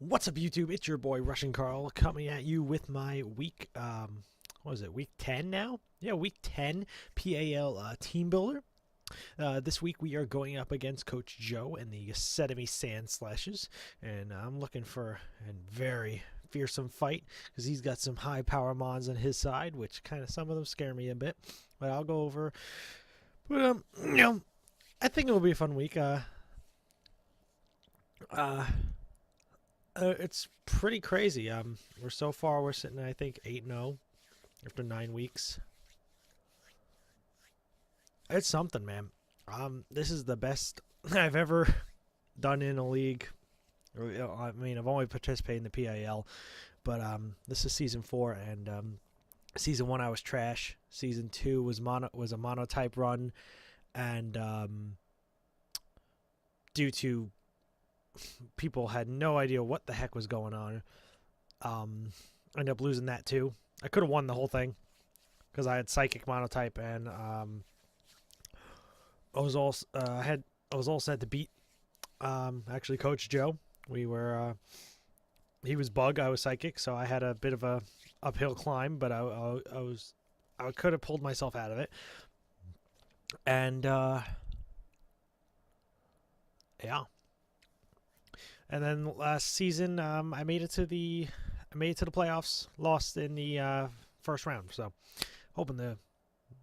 What's up, YouTube? It's your boy RussianCarl coming at you with my week. What is it? Week 10 now? Yeah, week 10 PAL team builder. This week we are going up against Coach Joe and the Yosemite Sandslashes, and I'm looking for a very fearsome fight because he's got some high power mons on his side, which kind of some of them scare me a bit. But I'll go over. But I think it will be a fun week. Uh, it's pretty crazy. We're sitting at, I think 8-0 after 9 weeks. It's something, man. This is the best I've ever done in a league. I mean, I've only participated in the PAL, but this is season 4, and season 1 I was trash. Season 2 was a monotype run, and due to people had no idea what the heck was going on. I ended up losing that too. I could have won the whole thing because I had psychic monotype, and I was all set to beat actually Coach Joe. We were he was bug, I was psychic, so I had a bit of a uphill climb, but I could have pulled myself out of it. And yeah. And then last season, I made it to the playoffs. Lost in the first round. So, hoping to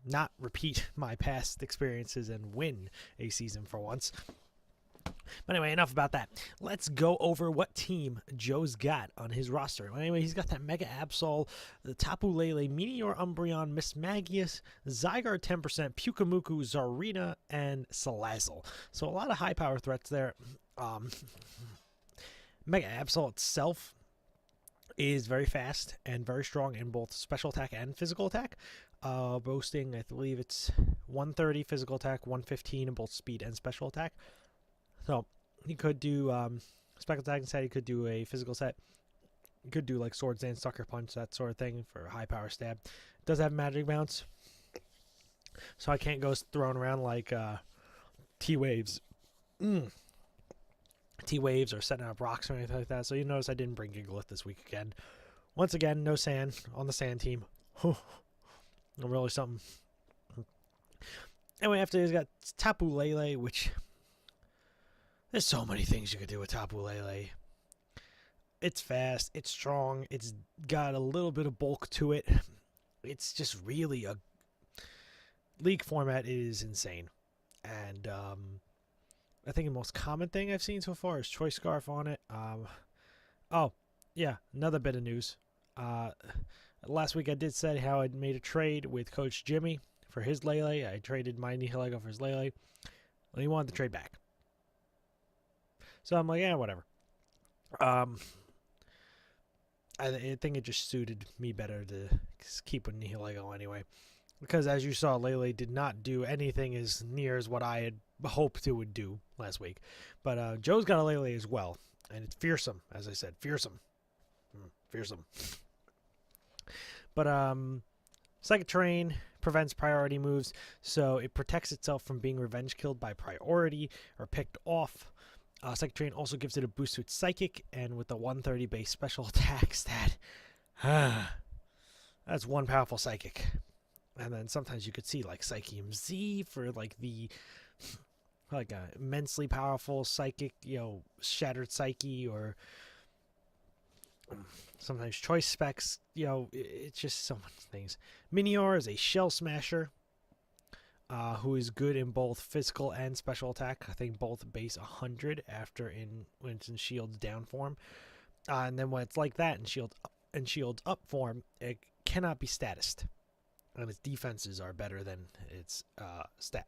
not repeat my past experiences and win a season for once. But anyway, enough about that. Let's go over what team Joe's got on his roster. Anyway, he's got that Mega Absol, the Tapu Lele, Meteor Umbreon, Miss Magius, Zygarde 10%, Pukamuku, Zarina, and Salazzle. So a lot of high power threats there. Mega Absol itself is very fast and very strong in both special attack and physical attack, boasting, I believe it's 130 physical attack, 115 in both speed and special attack. So he could do special attack set, he could do a physical set, he could do like Swords Dance, Sucker Punch, that sort of thing for high power stab. It does have magic bounce, so I can't go throwing around like T-Waves. T-Waves or setting up rocks or anything like that. So you notice I didn't bring Gigalith this week again. Once again, no sand on the sand team. Really something. Anyway, after he's got Tapu Lele, which there's so many things you could do with Tapu Lele. It's fast, it's strong, it's got a little bit of bulk to it. It's just really a league format is insane. And I think the most common thing I've seen so far is Choice Scarf on it. Oh, yeah, another bit of news. Last week I did say how I'd made a trade with Coach Jimmy for his Lele. I traded my Nihilego for his Lele. Well, he wanted to trade back. So I'm like, yeah, whatever. I think it just suited me better to keep with Nihilego anyway. Because as you saw, Lele did not do anything as near as what I had hoped it would do last week. But Joe's got a Lele as well. And it's fearsome, as I said. Fearsome. Fearsome. But Psychic Terrain prevents priority moves, so it protects itself from being revenge killed by priority or picked off. Psychic Terrain also gives it a boost to its Psychic, and with the 130 base special attack stat, that's one powerful Psychic. And then sometimes you could see like Psychium Z for like the immensely powerful Psychic, Shattered Psyche, or sometimes Choice Specs, it's just so many things. Minior is a Shell Smasher, who is good in both physical and special attack. I think both base 100 when it's in Shield's down form. And then when it's like that in Shield's up form, it cannot be statused. And its defenses are better than its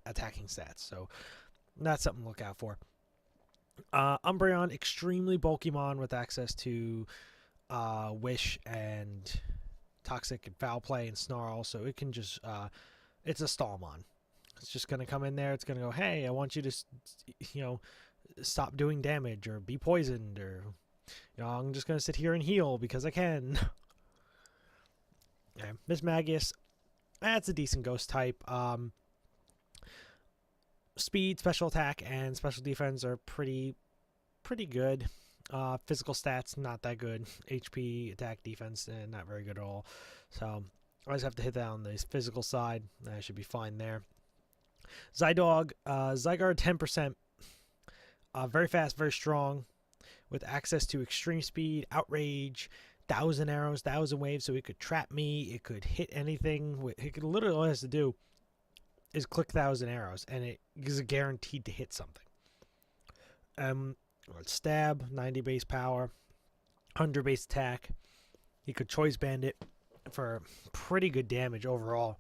attacking stats. So that's something to look out for. Umbreon, extremely bulky mon with access to Wish and Toxic and Foul Play and Snarl. So it can just, it's a Stallmon. It's just going to come in there. It's going to go, hey, I want you to, stop doing damage or be poisoned, or, I'm just going to sit here and heal because I can. Yeah, Miss Magius. That's a decent ghost type. Speed, special attack, and special defense are pretty good. Physical stats, not that good. HP, attack, defense, not very good at all. So I just have to hit that on the physical side. I should be fine there. Zydog, Zygarde 10%. Very fast, very strong, with access to extreme speed, outrage, 1,000 arrows, 1,000 waves, so it could trap me, it could hit anything. It could literally, all it has to do is click 1,000 arrows, and it is guaranteed to hit something. Stab, 90 base power, 100 base attack. He could choice band it for pretty good damage overall.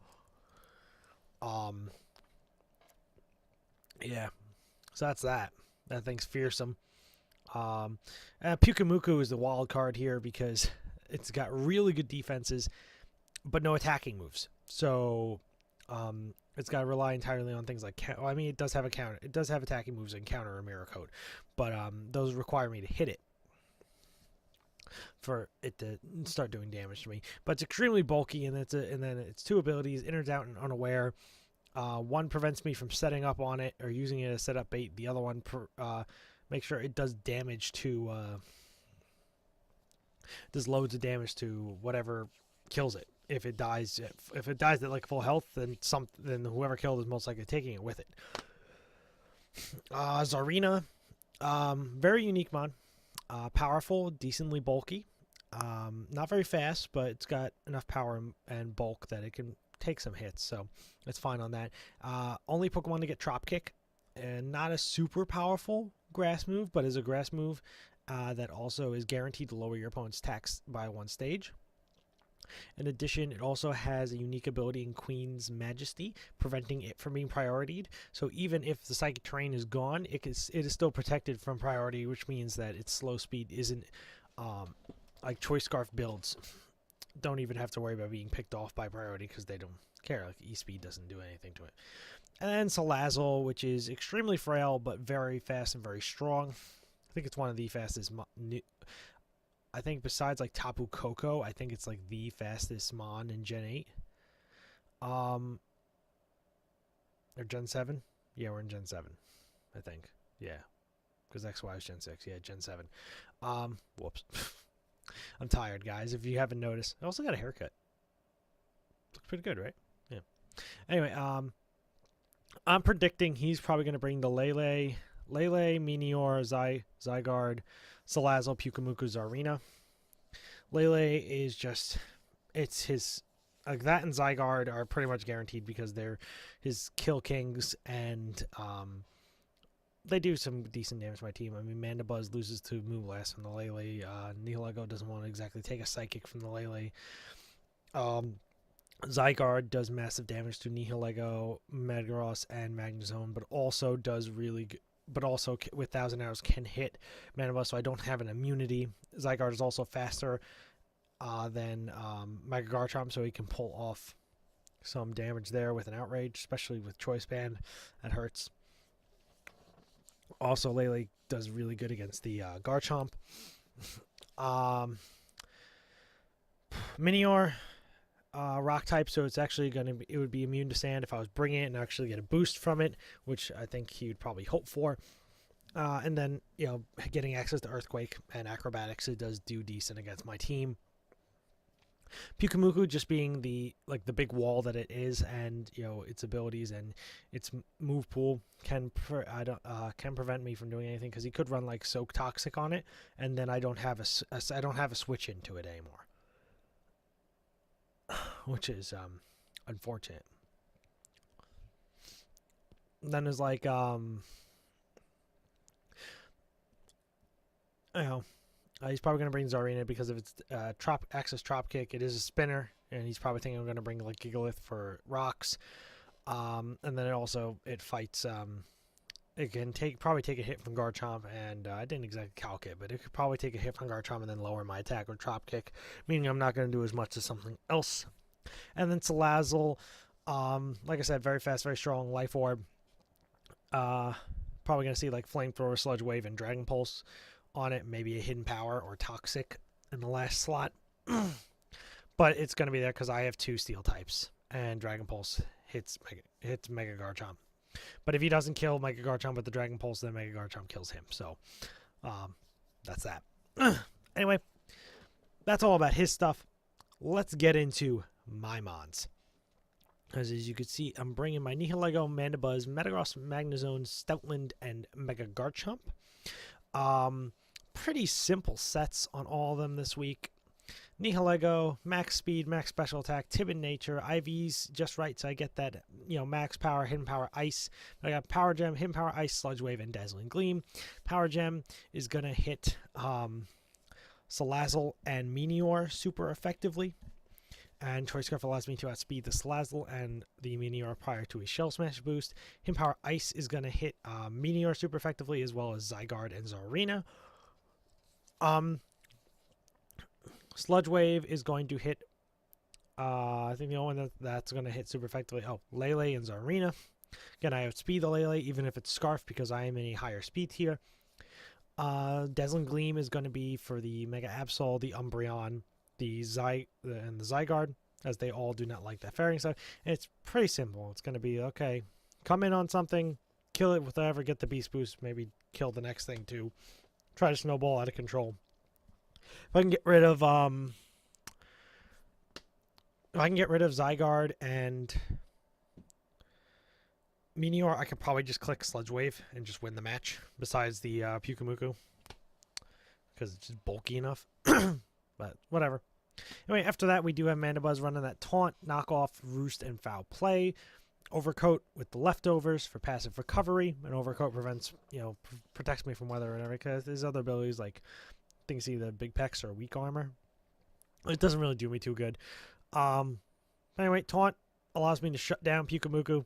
Yeah, so that's that. That thing's fearsome. Pyukumuku is the wild card here because it's got really good defenses, but no attacking moves. So it's got to rely entirely on things like I mean, it does have a counter. It does have attacking moves and counter a mirror coat, but those require me to hit it for it to start doing damage to me. But it's extremely bulky, and then its two abilities: Inner Doubt and Unaware. One prevents me from setting up on it or using it as setup bait. The other one makes sure it does damage to does loads of damage to whatever kills it. If it dies at like full health, then whoever killed is most likely taking it with it. Zarina, very unique mod. Powerful, decently bulky. Not very fast, but it's got enough power and bulk that it can take some hits, so it's fine on that. Only Pokemon to get Trop Kick, and not a super powerful grass move, but is a grass move that also is guaranteed to lower your opponent's attacks by 1 stage. In addition, it also has a unique ability in Queen's Majesty, preventing it from being prioritied. So even if the Psychic Terrain is gone, it is still protected from priority, which means that its slow speed isn't like Choice Scarf builds don't even have to worry about being picked off by priority because they don't care. Like E-Speed doesn't do anything to it. And then Salazzle, which is extremely frail but very fast and very strong. I think it's one of the fastest. I think besides like Tapu Koko, I think it's like the fastest Mon in Gen 8. Or Gen 7? Yeah, we're in Gen 7, I think. Yeah. Because XY is Gen 6. Yeah, Gen 7. Whoops. I'm tired, guys, if you haven't noticed. I also got a haircut. Looks pretty good, right? Yeah. Anyway, I'm predicting he's probably going to bring the Lele, Meteor, Zygarde, Salazzle, Pyukumuku, Zarina. Lele is just, it's his, like that and Zygarde are pretty much guaranteed because they're his kill kings, and they do some decent damage to my team. I mean, Mandibuzz loses to Moonblast from the Lele. Nihilego doesn't want to exactly take a Psychic from the Lele. Zygarde does massive damage to Nihilego, Metagross, and Magnezone, but also does really good. But also with 1,000 arrows can hit Mandibuzz, so I don't have an immunity. Zygarde is also faster than Mega Garchomp, so he can pull off some damage there with an Outrage, especially with Choice Band. That hurts. Also, Lele does really good against the Garchomp. Minior, rock type, so it's actually it would be immune to sand if I was bringing it and actually get a boost from it, which I think he would probably hope for. And then, getting access to Earthquake and Acrobatics, it does do decent against my team. Pyukumuku just being the big wall that it is, and its abilities and its move pool can prevent me from doing anything, because he could run like Soak Toxic on it, and then I don't have a switch into it anymore, which is unfortunate. And then there's like he's probably going to bring Zarina because of its access Trop Kick. It is a spinner, and he's probably thinking I'm going to bring like Gigalith for rocks. And then it fights. It can probably take a hit from Garchomp, and I didn't exactly calc it, but it could probably take a hit from Garchomp and then lower my attack with Trop Kick, meaning I'm not going to do as much as something else. And then Salazzle, like I said, very fast, very strong, Life Orb. Probably going to see like Flamethrower, Sludge Wave, and Dragon Pulse on it, maybe a Hidden Power or Toxic in the last slot. But it's going to be there because I have 2 Steel types, and Dragon Pulse hits Mega Garchomp. But if he doesn't kill Mega Garchomp with the Dragon Pulse, then Mega Garchomp kills him. So that's that. Anyway, that's all about his stuff. Let's get into my mons. As you can see, I'm bringing my Nihilego, Mandibuzz, Metagross, Magnezone, Stoutland, and Mega Garchomp. Pretty simple sets on all of them this week. Nihilego, max speed, max special attack, Tib in nature, IV's just right, so I get that, max power, hidden power, ice. I got Power Gem, hidden power, ice, Sludge Wave, and Dazzling Gleam. Power Gem is going to hit Salazzle and Meteor super effectively. And Choice Scarf allows me to outspeed the Salazzle and the Meteor prior to a Shell Smash boost. Hidden power, ice is going to hit Meteor super effectively, as well as Zygarde and Zarina. Sludge Wave is going to hit, I think the only one that's going to hit super effectively, Lele and Zarina. Again, I outspeed the Lele, even if it's Scarf, because I am in a higher speed tier. Dazzling Gleam is going to be for the Mega Absol, the Umbreon, and the Zygarde, as they all do not like that fairing stuff. And it's pretty simple. It's going to be, okay, come in on something, kill it with whatever, get the Beast Boost, maybe kill the next thing too. Try to snowball out of control. If I can get rid of Zygarde and Meteor, I could probably just click Sludge Wave and just win the match, besides the Pyukumuku, because it's just bulky enough. But whatever. Anyway, after that, we do have Mandibuzz running that Taunt, Knockoff, Roost, and Foul Play. Overcoat with the leftovers for passive recovery, and Overcoat prevents, protects me from weather or whatever, because there's other abilities like things see the big pecs or weak armor. It doesn't really do me too good. Anyway, Taunt allows me to shut down Pyukumuku.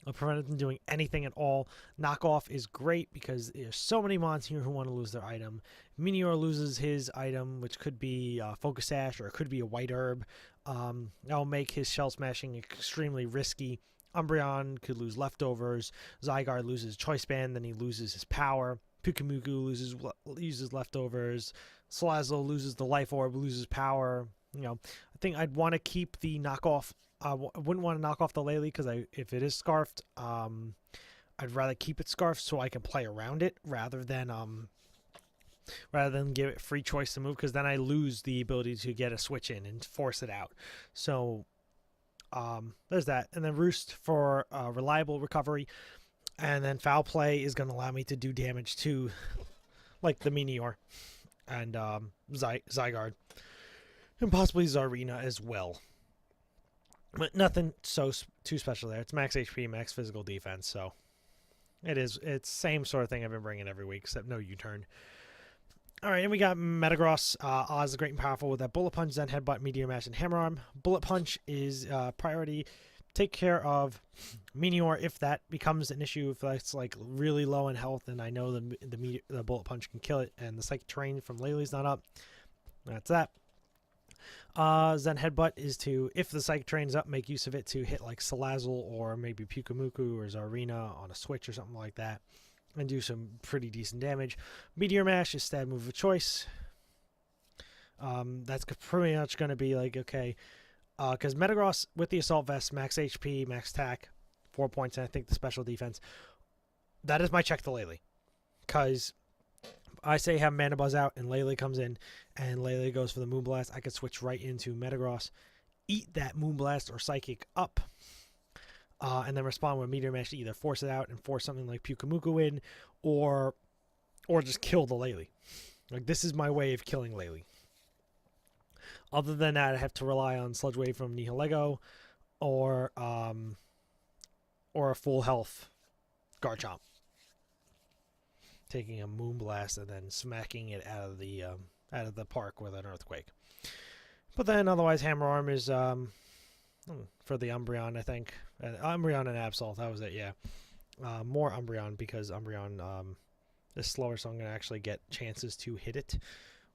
It'll prevent it from doing anything at all. Knockoff is great because there's so many mons here who want to lose their item. Meteor loses his item, which could be Focus Sash or it could be a White Herb. That'll make his Shell Smashing extremely risky. Umbreon could lose leftovers. Zygarde loses Choice Band, then he loses his power. Pyukumuku uses leftovers. Salazzle loses the Life Orb, loses power. I think I'd want to keep the knockoff. I wouldn't want to knock off the Lele because if it is scarfed, I'd rather keep it scarfed so I can play around it rather than give it free choice to move, because then I lose the ability to get a switch in and force it out. So there's that. And then Roost for reliable recovery. And then Foul Play is going to allow me to do damage to, like, the Meteor and Zygarde. And possibly Zarina as well. But nothing too special there. It's max HP, max physical defense, so it's same sort of thing I've been bringing every week, except no U-turn. All right, and we got Metagross. Oz is great and powerful with that Bullet Punch, Zen Headbutt, Meteor Mash, and Hammer Arm. Bullet Punch is priority. Take care of Meteor if that becomes an issue. If that's like really low in health, and I know the Bullet Punch can kill it, and the Psychic Terrain from Lele's not up. That's that. Zen Headbutt is to, if the Psychic Terrain's up, make use of it to hit like Salazzle or maybe Pyukumuku or Zarina on a switch or something like that, and do some pretty decent damage. Meteor Mash is stab move of choice. That's pretty much going to be like, okay, because Metagross with the Assault Vest, max HP, max attack, 4 points, and I think the special defense. That is my check to Lele. Because I say have Mandibuzz out, and Lele comes in, and Lele goes for the Moonblast. I could switch right into Metagross, eat that Moonblast or Psychic up, and then respond with Meteor Mash to either force it out and force something like Pyukumuku in, or just kill the Lele. Like, this is my way of killing Lele. Other than that, I have to rely on Sludge Wave from Nihilego, or a full health Garchomp, taking a Moonblast and then smacking it out of the park with an Earthquake. But then otherwise, Hammer Arm is for the Umbreon, I think. Umbreon and Absol, that was it, yeah. More Umbreon because Umbreon is slower, so I'm going to actually get chances to hit it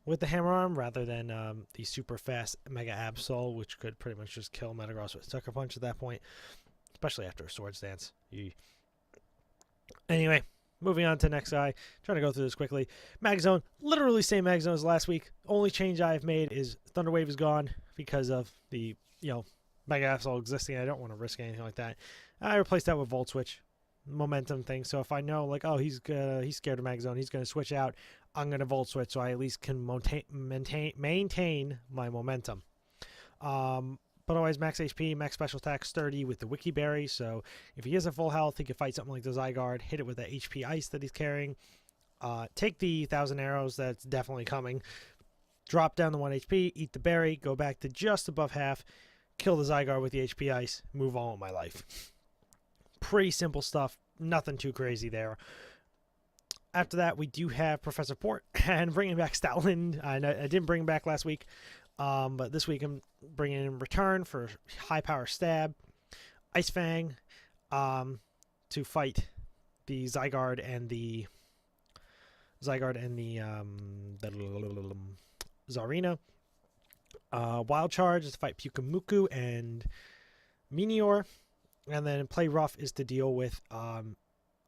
with the Hammer Arm rather than the super fast Mega Absol, which could pretty much just kill Metagross with Sucker Punch at that point, especially after a Swords Dance. Anyway, moving on to the next guy. Trying to go through this quickly. Magzone, literally same Magzone as last week. Only change I've made is Thunder Wave is gone because of the Mega Absol existing. I don't want to risk anything like that. I replaced that with Volt Switch. Momentum thing. So if I know, like, oh, he's scared of Magzone, he's going to switch out, I'm going to Volt Switch so I at least can maintain my momentum. But always max HP, max special attack, sturdy with the Wiki Berry. So if he is at full health, he can fight something like the Zygarde, hit it with the HP Ice that he's carrying. Take the 1,000 arrows that's definitely coming. Drop down to 1 HP, eat the berry, go back to just above half, kill the Zygarde with the HP Ice, move on with my life. Pretty simple stuff. Nothing too crazy there. After that, we do have Professor Port and bringing back Stoutland. I didn't bring him back last week, but this week I'm bringing in return for high power stab, Ice Fang, to fight the Zygarde and the Zarina. Wild Charge is to fight Pyukumuku and Meteor, and then Play Rough is to deal with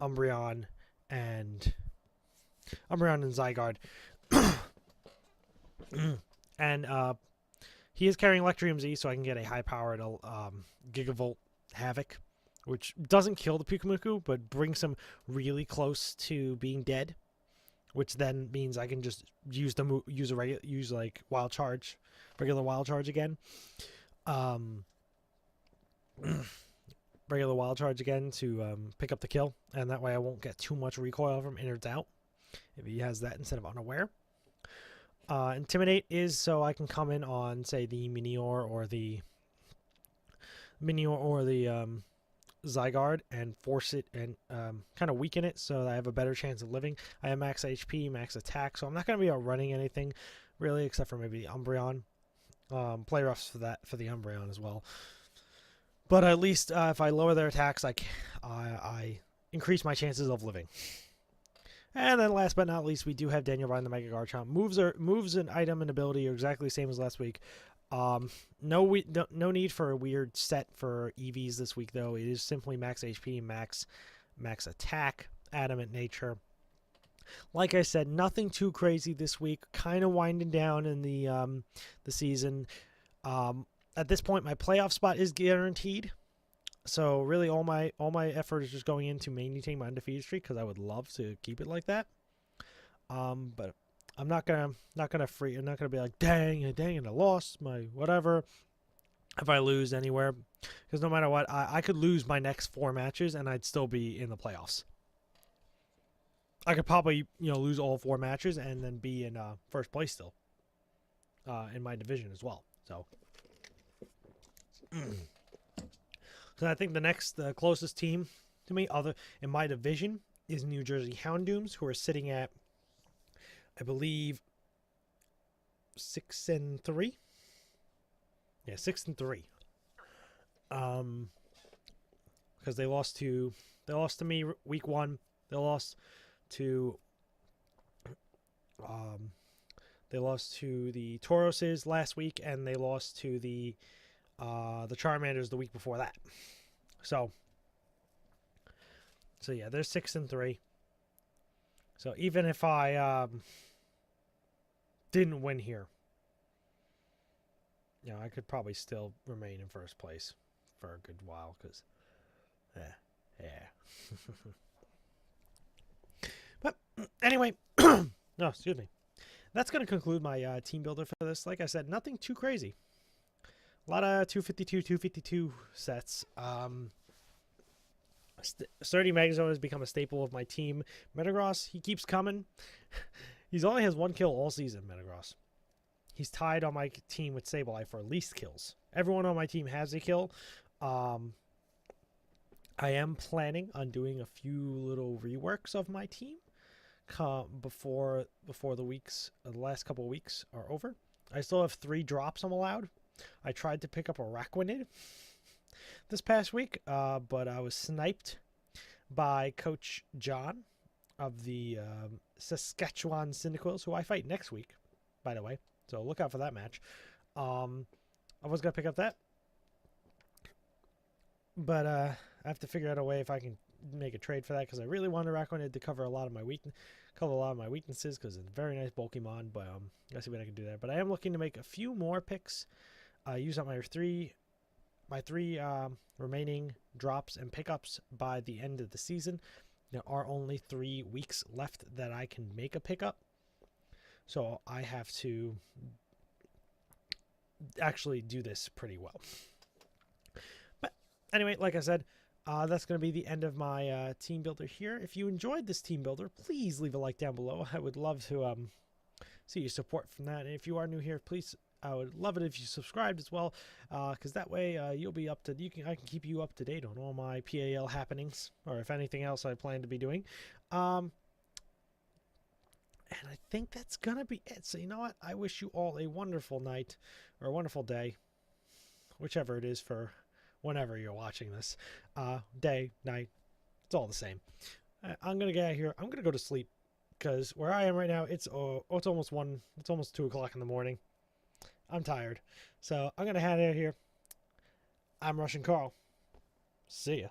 Umbreon and Zygarde. And he is carrying Electrium Z, so I can get a high-powered Gigavolt Havoc, which doesn't kill the Pyukumuku, but brings him really close to being dead, which then means I can just use like Wild Charge, regular Wild Charge again. Regular Wild Charge again to pick up the kill, and that way I won't get too much recoil from innards out if he has that instead of unaware. Intimidate is so I can come in on, say, the Meteor or the Zygarde and force it and kind of weaken it so that I have a better chance of living. I have max HP, max attack, so I'm not going to be outrunning anything really except for maybe the Umbreon. Play roughs for the Umbreon as well. But at least if I lower their attacks, I increase my chances of living. And then last but not least, we do have Daniel Bryan, the Mega Garchomp. Moves and item and ability are exactly the same as last week. No need for a weird set for EVs this week, though. It is simply max HP, max attack, adamant nature. Like I said, nothing too crazy this week. Kind of winding down in the season. At this point, my playoff spot is guaranteed. So really, all my effort is just going into maintaining my undefeated streak because I would love to keep it like that. But I'm not gonna be like, dang, I lost my whatever. If I lose anywhere, because no matter what, I could lose my next 4 matches and I'd still be in the playoffs. I could probably lose all 4 matches and then be in first place still in my division as well. So. So I think the closest team to me, in my division, is New Jersey Houndooms, who are sitting at, I believe, 6-3. Yeah, 6-3. Because they lost to me week 1. They lost to the Tauroses last week, and they lost to the Charmanders the week before that. So yeah, they're 6-3. So even if I didn't win here, I could probably still remain in first place for a good while because, yeah. But anyway, no, excuse me. That's going to conclude my team builder for this. Like I said, nothing too crazy. A lot of 252 sets. Sturdy Magazone has become a staple of my team. Metagross, he keeps coming. He's only has 1 kill all season, Metagross. He's tied on my team with Sableye for least kills. Everyone on my team has a kill. I am planning on doing a few little reworks of my team before the last couple of weeks are over. I still have 3 drops I'm allowed. I tried to pick up a Raquinid this past week, but I was sniped by Coach John of the Saskatchewan Cyndaquils, who I fight next week, by the way. So look out for that match. I was going to pick up that, but I have to figure out a way if I can make a trade for that because I really wanted Raquinid to cover a lot of my weaknesses because it's a very nice Pokemon, but I'll see what I can do there. But I am looking to make a few more picks. Use up my three remaining drops and pickups by the end of the season. There are only 3 weeks left that I can make a pickup. So I have to actually do this pretty well. But anyway, like I said, that's going to be the end of my team builder here. If you enjoyed this team builder, please leave a like down below. I would love to see your support from that. And if you are new here, please, I would love it if you subscribed as well, because that way you'll be up to. I can keep you up to date on all my PAL happenings, or if anything else I plan to be doing. And I think that's gonna be it. So you know what? I wish you all a wonderful night or a wonderful day, whichever it is for whenever you're watching this. Day, night, it's all the same. I'm gonna get out of here. I'm gonna go to sleep because where I am right now, it's almost 1. It's almost 2 o'clock in the morning. I'm tired, so I'm gonna head out of here. I'm Russian Carl. See ya.